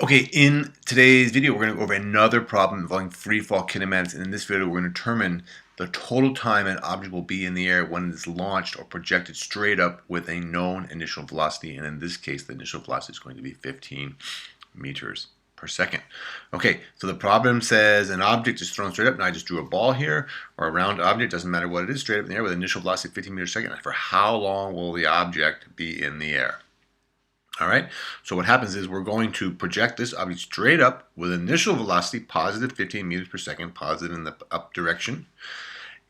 Okay, in today's video, we're going to go over another problem involving free fall kinematics. And in this video, we're going to determine the total time an object will be in the air when it is launched or projected straight up with a known initial velocity. And in this case, the initial velocity is going to be 15 meters per second. Okay, so the problem says an object is thrown straight up, and I just drew a ball here, or a round object, doesn't matter what it is, straight up in the air with an initial velocity of 15 meters per second. For how long will the object be in the air? All right, so what happens is we're going to project this object straight up with initial velocity, positive 15 meters per second, positive in the up direction.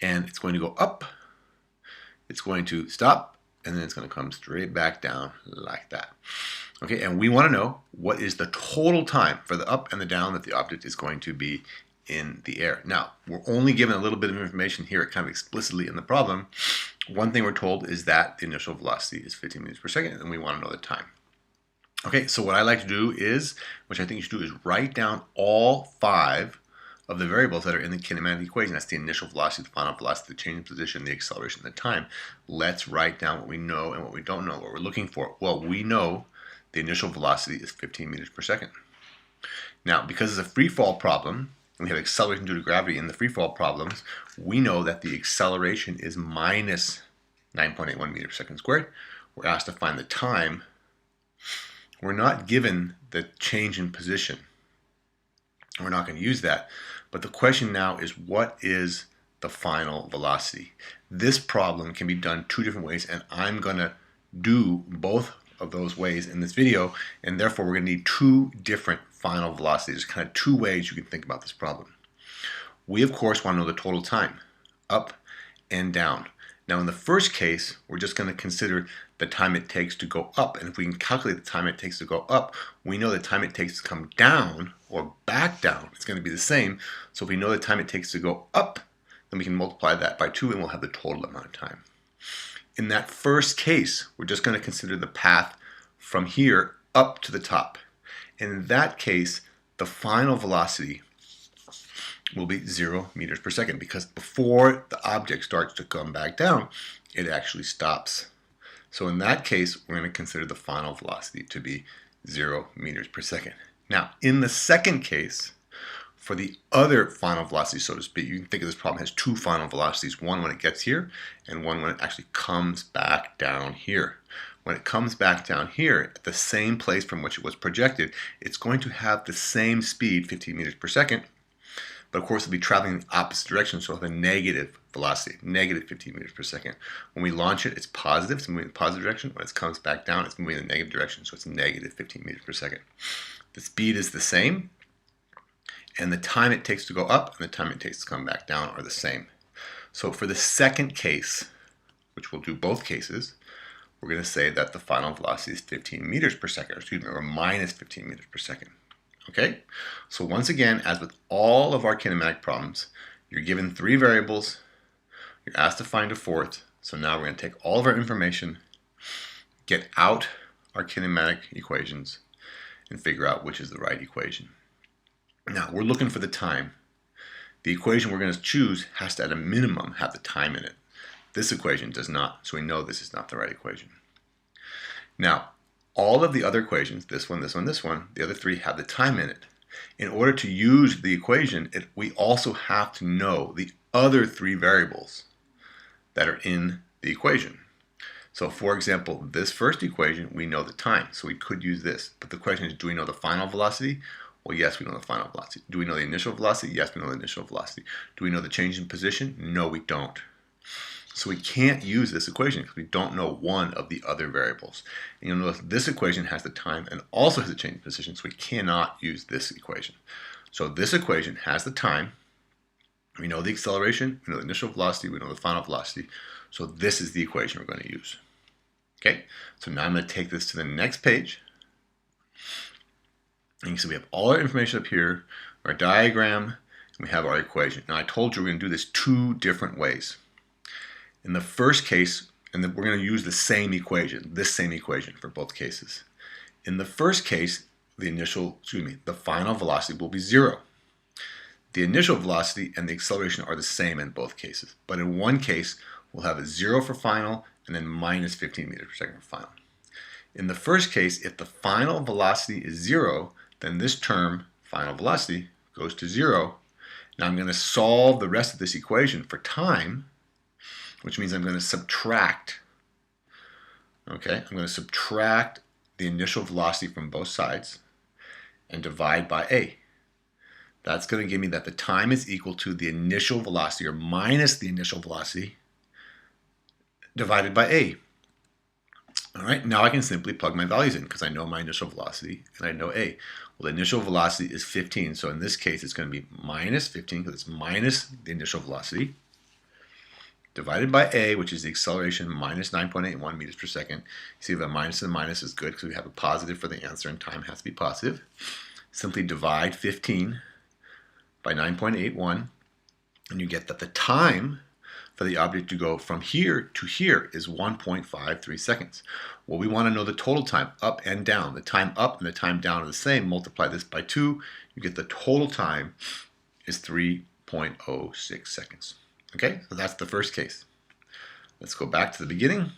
And it's going to go up, it's going to stop, and then it's going to come straight back down like that. Okay, and we want to know what is the total time for the up and the down that the object is going to be in the air. Now, we're only given a little bit of information here kind of explicitly in the problem. One thing we're told is that the initial velocity is 15 meters per second, and we want to know the time. Okay, so what I like to do is, which I think you should do, is write down all 5 of the variables that are in the kinematic equation. That's the initial velocity, the final velocity, the change in position, the acceleration, the time. Let's write down what we know and what we don't know, what we're looking for. Well, we know the initial velocity is 15 meters per second. Now, because it's a free fall problem, and we have acceleration due to gravity in the free fall problems, we know that the acceleration is minus 9.81 meters per second squared. We're asked to find the time. We're not given the change in position. We're not going to use that. But the question now is, what is the final velocity? This problem can be done 2 different ways, and I'm going to do both of those ways in this video, and therefore we're going to need 2 different final velocities. There's kind of 2 ways you can think about this problem. We, of course, want to know the total time, up and down. Now, in the first case, we're just going to consider the time it takes to go up. And if we can calculate the time it takes to go up, we know the time it takes to come down or back down is going to be the same. So if we know the time it takes to go up, then we can multiply that by 2 and we'll have the total amount of time. In that first case, we're just going to consider the path from here up to the top. And in that case, the final velocity will be 0 meters per second, because before the object starts to come back down, it actually stops. So in that case, we're going to consider the final velocity to be 0 meters per second. Now, in the second case, for the other final velocity, so to speak, you can think of this problem as 2 final velocities, one when it gets here and one when it actually comes back down here. When it comes back down here at the same place from which it was projected, it's going to have the same speed, 15 meters per second, but of course it'll be traveling in the opposite direction, so it'll have a negative velocity, negative 15 meters per second. When we launch it, it's positive, it's moving in the positive direction. When it comes back down, it's moving in the negative direction, so it's negative 15 meters per second. The speed is the same, and the time it takes to go up and the time it takes to come back down are the same. So for the second case, which we'll do both cases, we're going to say that the final velocity is 15 meters per second, or minus 15 meters per second. Okay, so once again, as with all of our kinematic problems, you're given 3 variables, you're asked to find a 4th, so now we're going to take all of our information, get out our kinematic equations, and figure out which is the right equation. Now, we're looking for the time. The equation we're going to choose has to, at a minimum, have the time in it. This equation does not, so we know this is not the right equation. Now, all of the other equations, this one, this one, this one, the other 3 have the time in it. In order to use the equation, we also have to know the other 3 variables that are in the equation. So for example, this first equation, we know the time, so we could use this. But the question is, do we know the final velocity? Well, yes, we know the final velocity. Do we know the initial velocity? Yes, we know the initial velocity. Do we know the change in position? No, we don't. So we can't use this equation because we don't know one of the other variables. And you'll notice this equation has the time and also has a change in position, so we cannot use this equation. So this equation has the time, we know the acceleration, we know the initial velocity, we know the final velocity. So this is the equation we're going to use. Okay, so now I'm going to take this to the next page. And you can see we have all our information up here, our diagram, and we have our equation. Now I told you we're going to do this 2 different ways. In the first case, and we're going to use the same equation, this same equation for both cases. In the first case, the final velocity will be 0. The initial velocity and the acceleration are the same in both cases. But in one case, we'll have a 0 for final and then minus 15 meters per second for final. In the first case, if the final velocity is 0, then this term, final velocity, goes to 0. Now I'm going to solve the rest of this equation for time, which means I'm going to subtract. Okay, I'm going to subtract the initial velocity from both sides and divide by a. That's going to give me that the time is equal to the initial velocity, or minus the initial velocity, divided by a. All right, now I can simply plug my values in because I know my initial velocity and I know a. Well, the initial velocity is 15, so in this case it's going to be minus 15 because it's minus the initial velocity, divided by a, which is the acceleration, minus 9.81 meters per second. You see the minus and minus is good because we have a positive for the answer and time has to be positive. Simply divide 15 by 9.81 and you get that the time for the object to go from here to here is 1.53 seconds. Well, we want to know the total time up and down. The time up and the time down are the same. Multiply this by 2, you get the total time is 3.06 seconds. Okay, so that's the first case. Let's go back to the beginning.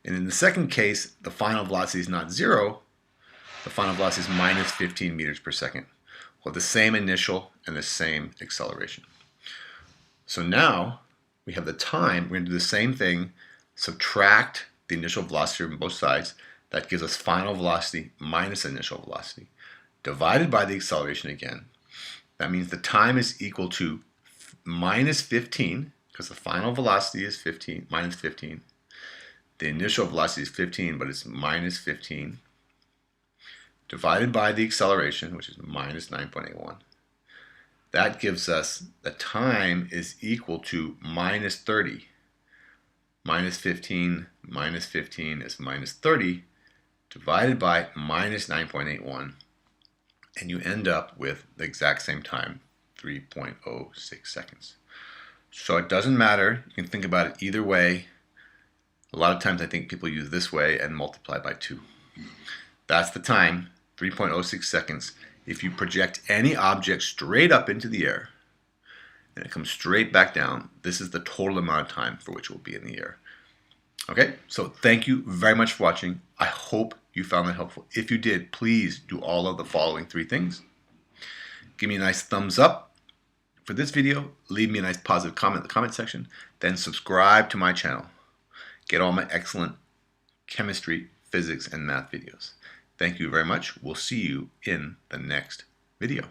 And in the second case, the final velocity is not 0. The final velocity is minus 15 meters per second. Well, the same initial and the same acceleration. So now we have the time. We're going to do the same thing. Subtract the initial velocity from both sides. That gives us final velocity minus initial velocity. Divided by the acceleration again. That means the time is equal to minus 15, because the final velocity is 15, minus 15. The initial velocity is 15, but it's minus 15. Divided by the acceleration, which is minus 9.81. That gives us the time is equal to minus 30. Minus 15 is minus 30, divided by minus 9.81. And you end up with the exact same time, 3.06 seconds. So it doesn't matter. You can think about it either way. A lot of times I think people use this way and multiply by 2. That's the time, 3.06 seconds. If you project any object straight up into the air and it comes straight back down, this is the total amount of time for which it will be in the air. Okay, so thank you very much for watching. I hope you found that helpful. If you did, please do all of the following 3 things. Give me a nice thumbs up for this video. Leave me a nice positive comment in the comment section. Then subscribe to my channel. Get all my excellent chemistry, physics, and math videos. Thank you very much. We'll see you in the next video.